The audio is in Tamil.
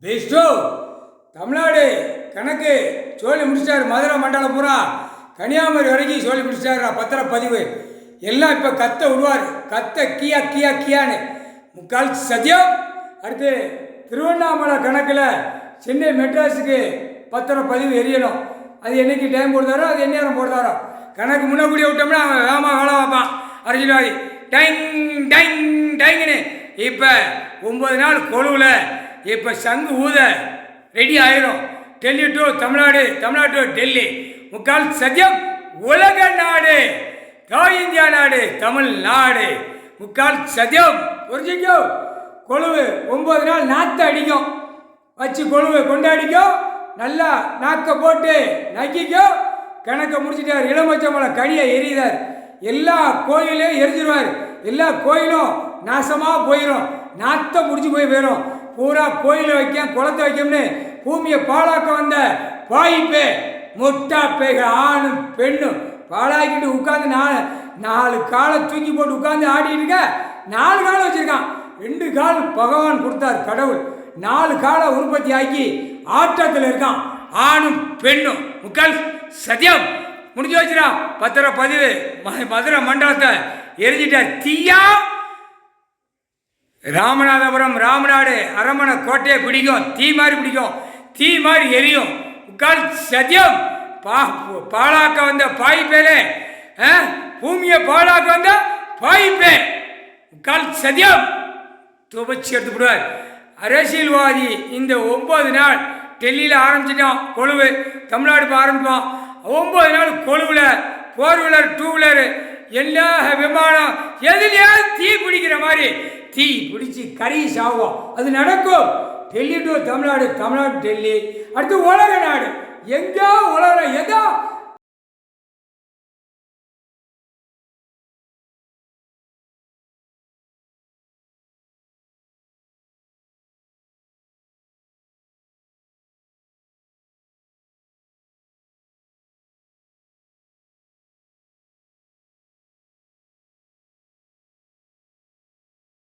பெஸ்டோ தமிழ்நாடு கணக்கு சொல்லி முடிச்சிட்டாரு. மதுரை மண்டலம் பூரா கன்னியாகுமரி வரைக்கும் சொல்லி முடிச்சிட்டாரு. பத்திரப்பதிவு எல்லாம் இப்போ கத்த விடுவார். கத்த கியா கியா கியான்னு முக்கால் சத்தியம். அடுத்து திருவண்ணாமலை கணக்கில் சென்னை மெட்ராஸுக்கு பத்திரப்பதிவு எரியணும். அது என்னைக்கு டைம் போடுதாரோ அது என்ன நேரம் போடுதாரோ கணக்கு முன்னக்கூடிய விட்டோம்னா அவன் வேகமாக வேலை பார்ப்பான் அரசியல்வாதி. டைங் டைங் டைங்குன்னு இப்போ 9 நாள் கொழுவில் இப்போ சங்கு ஊத ரெடி ஆயிரும். டெல்லி டு தமிழ்நாடு, தமிழ்நாடு டு டெல்லி முக்கால் சத்தியம். உலக நாடு, இந்தியா நாடு, தமிழ்நாடு முக்கால் சத்தியம். புரிஞ்சுக்கோ. கொழுவு 9 நாள் நாற்று அடிக்கும். வச்சு கொழுவு கொண்டாடிக்கும். நல்லா நாக்க போட்டு நக்கிக்கோ. கணக்கை முடிச்சுட்டார். இளமச்சம்பழம் கனியை எரியுதார். எல்லா கோயிலையும் எரிஞ்சிருவார். எல்லா கோயிலும் நாசமாக போயிடும். நாற்றை முடிச்சு போயிடும். பூரா கோயிலை வைக்க குளத்தை வைக்கணும்னு பூமியை பாழாக்க வந்த பாயிப்பே முட்டா பேக ஆணும் பெண்ணும் பாழாக்கிட்டு உட்காந்து 4 காலை தூக்கி போட்டு உட்காந்து ஆடிட்டு இருக்க. 4 காலை வச்சிருக்கான். 2 கால் பகவான் கொடுத்தார் கடவுள். 4 காலை உற்பத்தி ஆக்கி ஆட்டத்தில் இருக்கான். ஆணும் பெண்ணும் முக்கால் சத்தியம். முடிஞ்சு வச்சிடான். பத்திரப்பதிவு மதுரை மண்டலத்தை எரிஞ்சிட்டார். தீயா ராமநாதபுரம் ராமநாடு அரமனை கோட்டையை பிடிக்கும். தீ மாதிரி பிடிக்கும். தீ மாதிரி எரியும். முக்கால் சத்தியம். பாழாக்க வந்த பாய்ப்பேலே பூமியை பாழாக்க வந்த பாய்ப்பே முக்கால் சத்தியம். துவச்சி எடுத்து விடுவார். அரசியல்வாதி இந்த 9 நாள் டெல்லியில் ஆரம்பிச்சிட்டான் கொழுவு. தமிழ்நாடு ஆரம்பிப்பான். 9 நாள் கொழுவில் 4 வீலர் 2 வீலரு எல்லா விமானம் எதுலையாவது தீ பிடிக்கிற மாதிரி தீ பிடிச்சி கறி சாவோம். அது நடக்கும். டெல்லி டு தமிழ்நாடு, தமிழ்நாடு டெல்லி. அடுத்து உலக நாடு. எங்கோ உலக ஏதோ